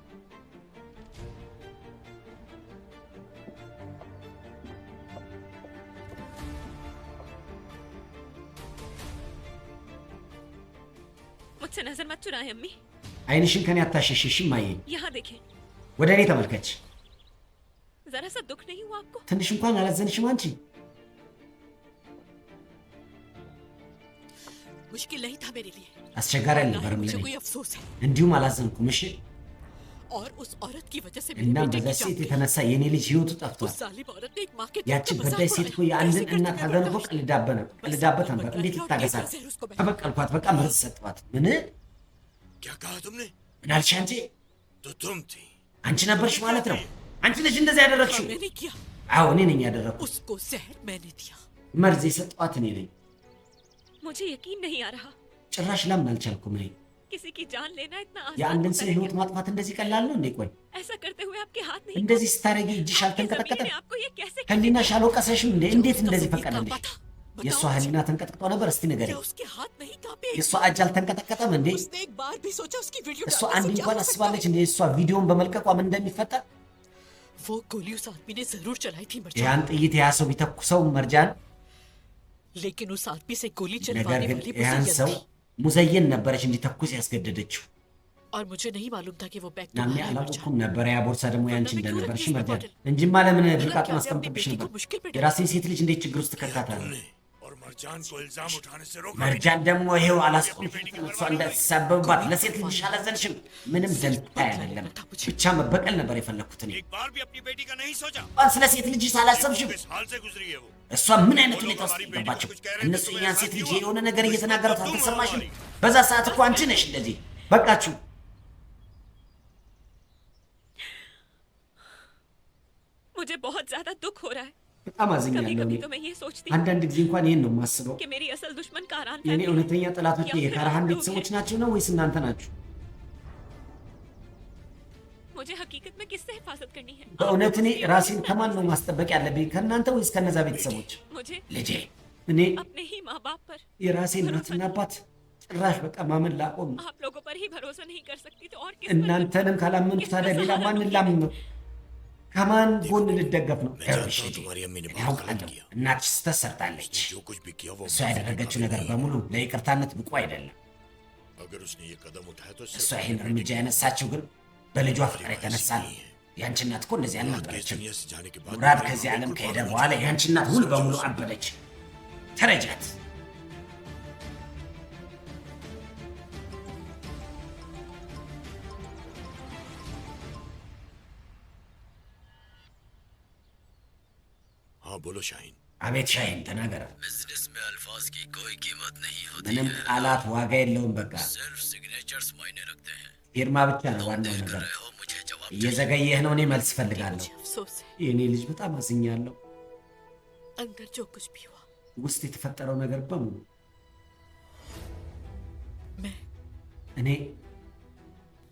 मुझसे नजर मत चुराए अम्मी। አይንሽን ከኔ አታሸሽሽም ማየ። यहाँ देखें, ወደ እኔ ተመልከች። जरा सा दुख नहीं हुआ आपको? ትንሽ እንኳን አላዘንሽም አንቺ? मुश्किल नहीं था मेरे लिए, አስቸጋሪ ना ही አልነበረም मुझे ለኔ። कोई अफसोस है। እንዲሁም አላዘንኩም። እሺ और उस औरत की वजह से እና मेरे बेटे በዛ की ሴት जान गई। የተነሳ የኔ ልጅ ህይወቱ उस ጠፍቷል። जालिम औरत ने एक माँ के ያቺ दिल पे በዳይ मजाक ሴት እኮ उड़ाया। የአንድን कैसे እናት करती ሀዘን है እኮ बर्दाश्त? ቀልዳበት बस ነበር። अपना እንዴት बदला ይታገሳል? और जहर उसको बैठा। ተበቀልኳት፣ በቃ መርዝ ሰጥቷት። ምን क्या कहा तुमने? ምን አልሽ አንቺ? तो तुम थी। አንቺ ነበርሽ ማለት ነው። አንቺ ነሽ እንደዚህ ያደረግሽው? हाँ, मैंने किया। አዎ እኔ ነኝ ያደረግኩት። उसको जहर मैंने दिया। መርዝ የሰጠኋት እኔ ነኝ። मुझे यकीन नहीं आ रहा ጭራሽ ለምን አልቻልኩም እኔ? किसी की जान लेना इतना आसान የአንድን होता ሰው है ህይወት क्या? ማጥፋት እንደዚህ ቀላል ነው እንዴ? ቆይ ऐसा करते हुए आपके हाथ नहीं እንደዚህ ስታረጊ እጅሽ आपकी जमीन አልተንቀጠቀጠም? ने आपको ये कैसे ህሊናሽ አልወቀሰሽም እንዴ? እንዴት እንደዚህ उसका ፈቀደልሽ? जमीन कांपा था। የእሷ बताओ ህሊና ተንቀጥቅጦ ነበር? እስቲ क्या ንገረኝ። उसके हाथ नहीं कांपे? የእሷ እጅ አልተንቀጠቀጠም እንዴ? उसने एक बार भी सोचा उसकी वीडियो እሷ डालने አንድ से क्या እንኳን हो सकता አስባለች है? እንዴ የእሷ ቪዲዮን በመልቀቋ ምን እንደሚፈጠር? वो गोली उस आदमी ने जरूर चलाई थी मर्जान, ያን ጥይት ያ ሰው ቢተኩሰው መርጃን፣ लेकिन उस आदमी से गोली ነገር चलवाने ግን वाली ያን मुझे ሰው ሙዘየን ነበረች እንዲተኩስ ያስገደደችው። और मुझे नहीं मालूम था कि वो बैग ናኔ तुम्हारा है, አላወኩም मर्जान। ነበር ያ ቦርሳ ደግሞ ያንቺ እንደነበርሽ क्यों መርጃን። रखी እንጂማ ለምን ብልቃጡን क्या አስቀምጥብሽ अपनी ነበር? बेटी को मुश्किल में डाला? የራሴን ሴት ልጅ እንዴት ችግር ውስጥ ትከታታለህ? तुमने और मरजान को इल्जाम उठाने से रोका। መርጃን ደግሞ ይሄው አላስቆምሽም። እሷ እንዳትሳበብባት ለሴት ልጅሽ አላዘንሽም። ምንም ደንታ አይደለም። ብቻ መበቀል ነበር የፈለግኩት እኔ። एक बार भी अपनी बेटी का नहीं सोचा। እንኳን ስለ ሴት ልጅሽ አላሰብሽም። किस हाल से गुजरी है वो? እሷ ምን አይነት ሁኔታ ውስጥ ገባቸው? እነሱ እኛን ሴት ልጅ የሆነ ነገር እየተናገሩት አልተሰማሽም? በዛ ሰዓት እኮ አንቺ ነሽ እንደዚህ በቃችሁ። मुझे बहुत ज्यादा दुख हो रहा है በጣም कभी አዝኛለሁ እኔ። कभी तो मैं ये सोचती हूँ አንዳንድ ጊዜ እንኳን ይህን ነው የማስበው። कि मेरी असल दुश्मन कारहान የእኔ फैमिली है। እውነተኛ ጠላቶች या फिर የካርሃን आप लोग ቤተሰቦች हैं। ናቸው ነው ወይስ እናንተ ናችሁ? मुझे हकीकत में किससे हिफाजत करनी है? በእውነት እኔ ራሴን ከማን ነው ማስጠበቅ ያለብኝ? ከእናንተ ወይስ ከነዛ ቤተሰቦች? मुझे ልጄ እኔ अपने ही माँ बाप पर የራሴ እናትና አባት ጭራሽ በቃ ማመን ላቆም ነው። आप लोगों पर ही भरोसा नहीं कर सकती तो और किस पर እናንተንም ካላመንኩ ታዲያ ሌላ ማንን ላምን ነው? ከማን ጎን ልደገፍ ነው? मैं ይኸውልሽ जानता हूँ ልጄ तुम्हारी अम्मी ने እኔ बहुत गलत አውቃለሁ किया। እናትሽ ስህተት ሰርታለች። जो कुछ भी किया वो እሷ माफी के ያደረገችው काबिल ነገር नहीं በሙሉ ለይቅርታነት ብቁ አይደለም። है। अगर उसने ये कदम उठाया तो እሷ सिर्फ ይህን अपनी እርምጃ बेटी ያነሳችው ግን በልጇ ፍቅር የተነሳ ነው። ያንቺ እናት እኮ እንደዚህ मुराद के इस አልነበረችም። दुनिया से जाने के बाद ሙራድ मेरी ከዚህ माँ ዓለም बिल्कुल ከሄደ पागल हो በኋላ चुकी है। ያንቺ እናት ሙሉ በሙሉ አበደች። ተረጃት። हाँ बोलो शाहीन। አቤት ሻሂን ተናገረ። बिजनेस में अल्फाज की कोई कीमत नहीं होती ምንም ቃላት ዋጋ የለውም። በቃ सिर्फ सिग्नेचर्स मायने रखते हैं। ፊርማ ብቻ ነው ዋናው कर ነገር። रहे हो मुझे जवाब እየዘገየህ ነው። እኔ መልስ ፈልጋለሁ። मुझे अफसोस है। የእኔ ልጅ በጣም አዝኛለሁ። अंदर जो कुछ भी हुआ ውስጥ የተፈጠረው ነገር በሙሉ मैं እኔ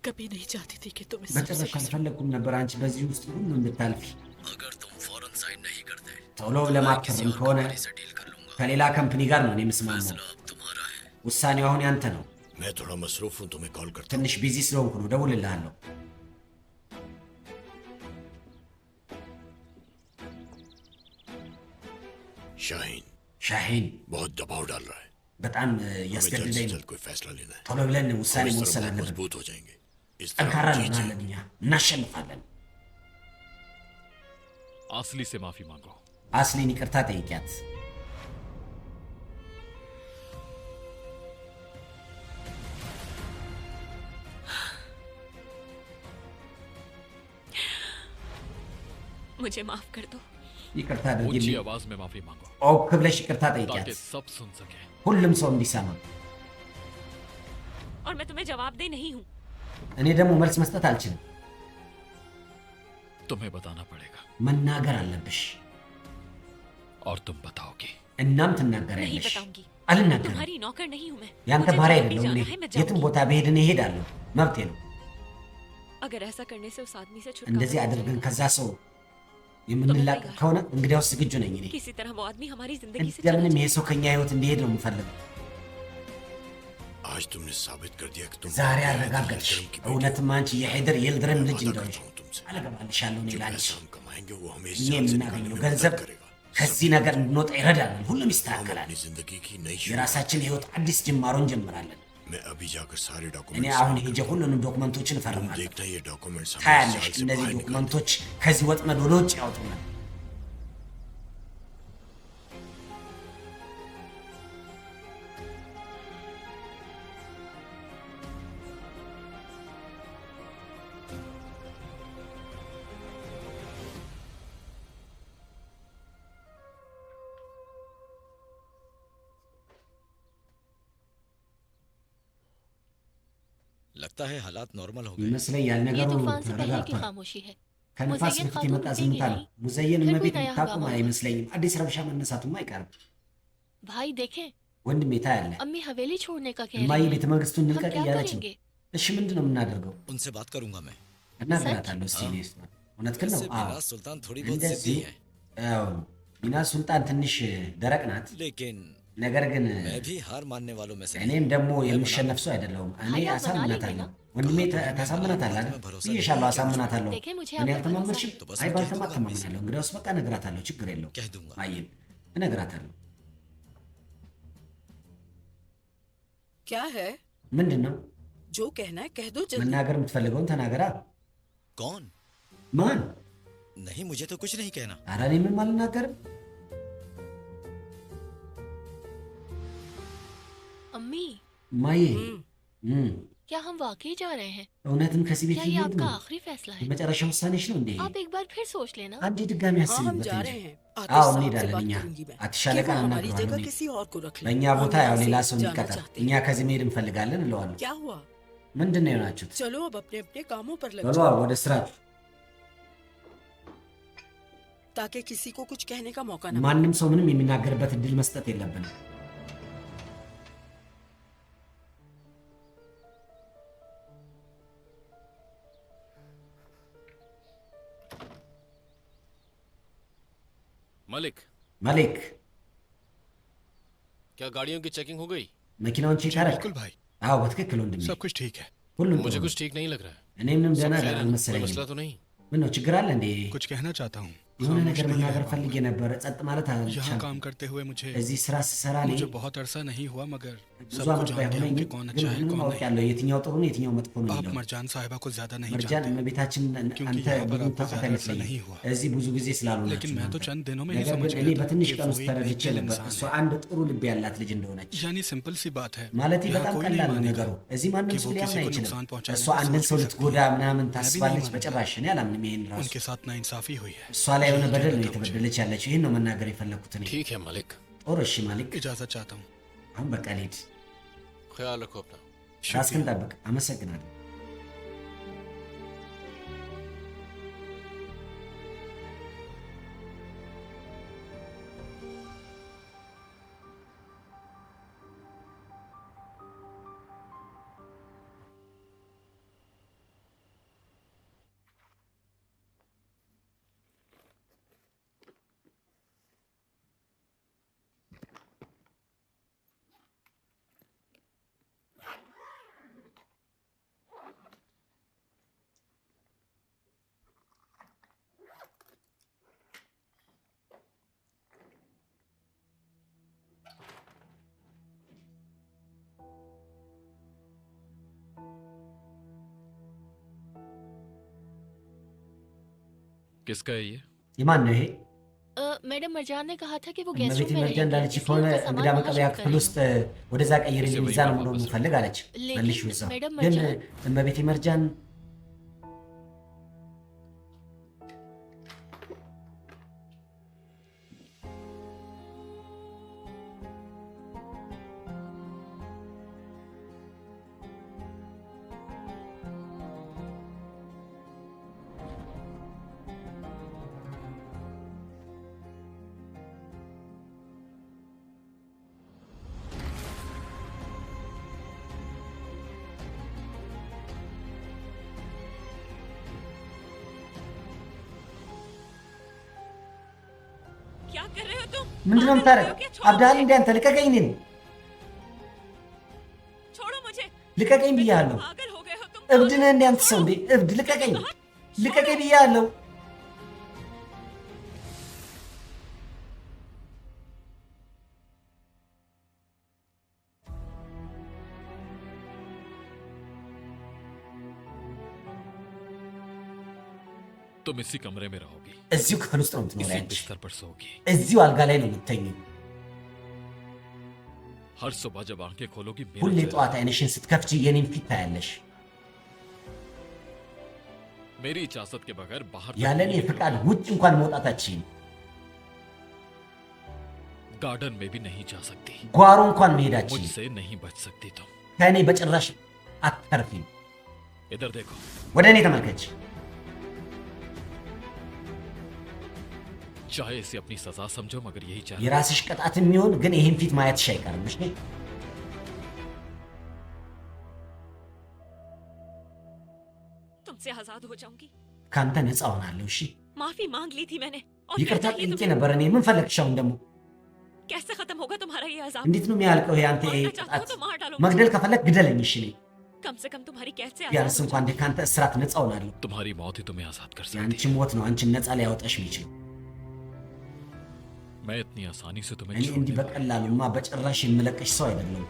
कभी नहीं चाहती थी कि तुम इस በጭራሽ सबसे गुजरो। አልፈለግኩም ነበር አንቺ በዚህ ውስጥ ሁሉ እንድታልፊ። अगर तुम फौरन साइन नहीं करते ቶሎ ለማትፈርም ከሆነ से डील कर लूंगा। ከሌላ ከምፕኒ ጋር ነው እኔ የምስማማው። फैसला अब तुम्हारा है। ውሳኔው አሁን ያንተ ነው። मैं थोड़ा मसरूफ हूँ, तुम्हें कॉल करता ትንሽ ቢዚ ስለሆንኩ ነው። ደውልልሃለሁ። हूँ। शाहीन ሻሂን बहुत दबाव डाल रहा है। በጣም हमें जल्द से እያስገድደኝ ነው። जल्द कोई फैसला लेना है। ቶሎ ብለን ውሳኔ हम इस መወሰን तरह बहुत አለብን። मजबूत हो जाएंगे। इस ጠንካራ तरह हम जीत እንሆናለን። जाएंगे। እኛ እናሸንፋለን። आसली से माफी मांगो। አስሊን ይቅርታ ጠይቂያት። मुझे माफ कर दो। ይቅርታ ऊंची አድርጊልኝ። आवाज में माफी मांगो ኦክ ብለሽ ይቅርታ ጠይቂያት። ताकि सब सुन सके। ሁሉም ሰው እንዲሰማ። और मैं तुम्हें जवाब दे नहीं हूँ। እኔ ደግሞ መልስ መስጠት አልችልም። तुम्हें बताना पड़ेगा መናገር አለብሽ። और तुम बताओगे। እናም नहीं ትናገሪያለሽ። बताऊंगी। አልናገርም። तुम्हारी नौकर नहीं हूँ मैं। ያንተ मुझे ባሪያ जहाँ भी አይደለሁም እኔ። जाना है मैं የትም जाऊंगी। ቦታ ብሄድ እኔ እሄዳለሁ። መብቴ ነው። अगर ऐसा करने से उस आदमी से እንደዚህ छुटकारा አድርገን मिल ከዛ ሰው የምንላቀቅ ከሆነ እንግዲያውስ ዝግጁ ነኝ እኔ። जाएगा, किसी तरह वो आदमी हमारी जिंदगी से እንደምንም चला ይሄ ሰው ከኛ ህይወት እንዲሄድ ነው የምፈልገው። आज तुमने साबित कर दिया कि तुम ዛሬ हैदर አረጋገጥሽ። यिल्दिरम की बेटी हो। እውነትም አንቺ የሄደር የልድረም ልጅ वादा እንደሆንሽ करता हूँ तुमसे। አለገባልሻለሁ እኔ जो ላንቺ። पैसा हम कमाएंगे वो हमें इस እኛ जाल से निकालने የምናገኘው में ገንዘብ मदद करेगा। ከዚህ ነገር እንድንወጣ ይረዳናል። ሁሉም हम ይስተካከላል። अपनी जिंदगी की नई शुरुआत। የራሳችን ህይወት አዲስ ጅማሮ እንጀምራለን። मैं अभी जाकर सारे እኔ डॉक्यूमेंट्स አሁን ሄጄ ሁሉንም ዶክመንቶችን तुम እፈርማለሁ። देखना ये डॉक्यूमेंट्स हमें इस ታያለሽ፣ जाल से እነዚህ बाहर निकाल ዶክመንቶች ከዚህ ወጥመድ ወደ ውጭ ያወጡናል። लगता है हालात नॉर्मल हो गए ይመስለኛል ये ነገሩ तूफान से पहले की ተረጋግቷል። खामोशी है। ከንፋስ ሙዘየን በፊት खातून የመጣ रुकेंगी ዝምታ ነው። नहीं। ሙዘየን फिर እመቤት कोई नया የምታቆም हंगामा አይመስለኝም። አዲስ ረብሻ መነሳቱም አይቀርም። भाई देखें, ወንድሜ ታያለህ፣ अम्मी हवेली छोड़ने का कह እማዬ रही ቤተ हैं। መንግስቱን हम እንልቀቅ क्या እያለች ነው። करेंगे? እሺ ምንድን ነው የምናደርገው? उनसे बात करूंगा मैं እናገራታለሁ። እስኪ እኔ እውነትህን ነው። वैसे አዎ बिलास सुल्तान थोड़ी बहुत እንደዚህ जिद्दी है ያው ቢናስ ሱልጣን ትንሽ ደረቅ ናት። लेकिन ነገር ግን मैं भी हार मानने वालों में से नहीं እኔም ደግሞ የምሸነፍ ሰው አይደለሁም። እኔ ሀያ አሳምናታለሁ። በናሌ ወንድሜ ታሳምናታለህ አይደል? ብዬሻለሁ፣ አሳምናታለሁ። देखें, मुझे እኔ आप पर አልተማመንሽም? तो बस አይ मैं ባንተማ कह दूंगा እተማመናለሁ። እንግዲያውስ በቃ እነግራታለሁ። ችግር የለውም። कह दूंगा ማየን እነግራታለሁ። क्या है? ምንድን ነው जो कहना है कह दो जल्दी। መናገር የምትፈልገውን ተናገራ። कौन ማን? नहीं मुझे तो कुछ नहीं कहना ኧረ እኔ ምንም አልናገርም። अम्मी, ማየ क्या हम वाकई जा रहे हैं? እውነትም ከዚህ ቤት क्या ये ሊሄድ आपका ነው? आखिरी फैसला है? የመጨረሻ ውሳኔሽ ነው እንዴ? आप एक बार फिर सोच लेना। አንዴ ድጋሚ हाँ हम አስቢበት जा እንጂ። रहे हैं। አዎ आतिश साहब से እንሄዳለን बात እኛ። करूंगी मैं አትሻለቃ कि वो हमारी እናግረዋለሁ जगह እኔ። किसी और को रख ले। በእኛ ቦታ हम ያው यहाँ ሌላ से ሰው जाना እንዲቀጠር चाहते እኛ हैं। ከዚህ መሄድ እንፈልጋለን እለዋለሁ። क्या हुआ? ምንድን ነው የሆናችሁት? चलो अब अपने अपने कामों पर लग በሏ जाओ ወደ ስራ። ताकि किसी को कुछ कहने का मौका ना ማንም ሰው ምንም የሚናገርበት እድል መስጠት የለብንም። मलिक, መሌክ क्या गाड़ियों की चेकिंग हो गई? መኪናውን ቼክ जी አደረግ? बिल्कुल भाई አዎ በትክክል ወንድሜ፣ सब कुछ ठीक है ሁሉም मुझे ጥሩ कुछ ነው። ठीक नहीं लग रहा है। እኔ ምንም सब ደህና खैर है ना? कोई አልመሰለኝም። मसला तो नहीं? ምን ነው ችግር አለ እንዴ? कुछ कहना चाहता हूँ የሆነ खामोश ነገር नहीं መናገር रह ፈልጌ पाऊंगा। ነበር። ጸጥ ማለት यहाँ አልቻልኩም። काम करते हुए मुझे እዚህ ስራ ስሰራ እኔ मुझे बहुत अरसा नहीं हुआ मगर ብዙ सबको ዓመት जानते हैं ባይሆነኝም कि कौन ግን अच्छा है ምንም कौन አውቅ नहीं ያለው የትኛው ጥሩ ነው የትኛው መጥፎ ነው आप የሚለው። मरजान साहिबा को ज्यादा नहीं መርጃን जानते እመቤታችን क्योंकि አንተ यहाँ पर ብዙ आपको ታውቃት ज्यादा अरसा አይመስለኝም नहीं हुआ እዚህ ብዙ ጊዜ ስላልሆናችሁ लेकिन मैं तो እናንተ። चंद दिनों में ही ነገር समझ ግን እኔ गया था በትንሽ कि ቀን वो ውስጥ एक ተረድቼ नेक ነበር इंसान እሷ है। አንድ ጥሩ ልብ ያላት ልጅ እንደሆነች። यानी सिंपल सी बात है ማለት यहाँ በጣም कोई ቀላል नहीं ነው मानेगा ነገሩ። እዚህ ማንም कि ሰው वो ሊያምን किसी को አይችልም። नुकसान पहुंचाने እሷ की አንድን सोच ሰው भी ልትጎዳ सकती है। ምናምን मैं भी नहीं ታስባለች። मानता। በጭራሽ እኔ አላምንም ይሄን ራሱ። उनके साथ नाइंसाफी हुई है እሷ ላይ የሆነ यही በደል कहना ነው था मुझे। የተበደለች ያለችው። ይህን ነው መናገር የፈለግኩት እኔ። ठीक है मलिक, ጦር እሺ ማሊክ፣ इजाजत चाहता हूँ አሁን በቃ ልሂድ። ख्याल रखो अपना। ራስህን ጠብቅ። አመሰግናለሁ። किसका है ये? የማን ነው ይሄ? मैडम मरजान ने कहा था कि वो गेस्ट እመቤቴ रूम में መርጃ रहेंगे, እንዳለች इसलिए ከሆነ उनका सामान እንግዳ वहाँ መቀበያ शिफ्ट ክፍል ውስጥ ወደዛ ቀይርልኝ፣ እዛ ነው መሆኑን የምፈልግ አለች። लेकिन መልሽ እዛ मैडम ግን मरजान እመቤቴ መርጃን क्या कर रहे हो तुम? ምንድነው पागल የምታደርገው? हो क्या? छोड़ो አብዳል मुझे। እንደ አንተ ልቀቀኝ፣ እኔን छोड़ो मुझे। ልቀቀኝ ብያለሁ። पागल हो गए हो तुम। እብድ ነህ እንደ አንተ ሰው እንዴ? እብድ ልቀቀኝ፣ ልቀቀኝ ብያለሁ። तुम इसी कमरे में रहोगी, እዚሁ ክፍል ውስጥ ነው የምትኖሪው इसी አንቺ። बिस्तर पर सोओगी। እዚሁ አልጋ ላይ ነው የምትተኙው። हर सुबह जब आंखें खोलोगी मेरा ሁሌ चेहरा- ጠዋት አይንሽን ስትከፍቺ የኔን ፊት ታያለሽ። मेरी इजाजत के बगैर बाहर तक ያለ እኔ नहीं ፍቃድ ውጭ እንኳን መውጣታችን፣ निकलोगी। गार्डन में भी नहीं जा सकती, ጓሮ እንኳን መሄዳችን मुझसे नहीं बच सकती तुम। ከእኔ በጭራሽ አትተርፊም። इधर देखो ወደ እኔ ተመልከች። चाहे इसे अपनी सजा समझो मगर यही चाहे የራስሽ ቅጣት የሚሆን ግን ይህን ፊት ማየትሽ አይቀርም። እሺ तुमसे आजाद हो जाऊंगी। ካንተ ነፃ ሆናለሁ። እሺ माफी मांग ली थी मैंने और ይቅርታ क्या चाहिए ጠይቄ तुम्हें? ነበር። እኔ ምን ፈለግሽ አሁን ደግሞ? कैसे खत्म होगा तुम्हारा ये अजाब? እንዴት ነው የሚያልቀው ይሄ አንተ ይሄ मारना चाहते हो ቅጣት? तो मार डालो መግደል ከፈለግ ግደለኝ። እሺ እኔ कम से कम तुम्हारी कैद से आजाद ቢያንስ हो እንኳን ካንተ እስራት ነፃ ሆናለሁ። तुम्हारी मौत ही तुम्हें आजाद कर सकती የአንቺ ሞት ነው አንቺን ነፃ ሊያወጣሽ የሚችለው። मैं इतनी आसानी से तुम्हें እኔ छोड़ने እንዲህ በቀላሉማ በጭራሽ የምለቅሽ ሰው አይደለም።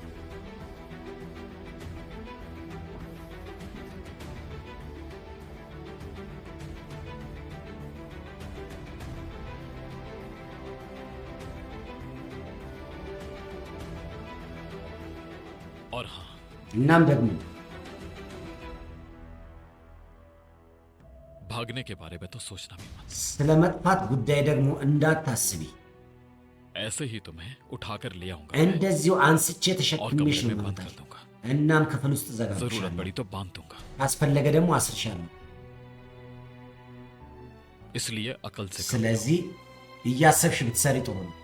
और हाँ እናም ደግሞ भागने के बारे में तो सोचना भी मत ስለ መጥፋት ጉዳይ ደግሞ እንዳታስቢ። ऐसे ही तुम्हें उठाकर ले आऊंगा እንደዚሁ አንስቼ और ተሸክሜሽ कमरे ነው में बंद የምመጣሽ። कर दूंगा እናም ክፍል ውስጥ जरूरत ዘጋብሻለሁ። पड़ी तो बांध दूंगा ካስፈለገ ደግሞ አስርሻለሁ። इसलिए अकल से करो। ስለዚህ እያሰብሽ ብትሰሪ ጥሩ ነው።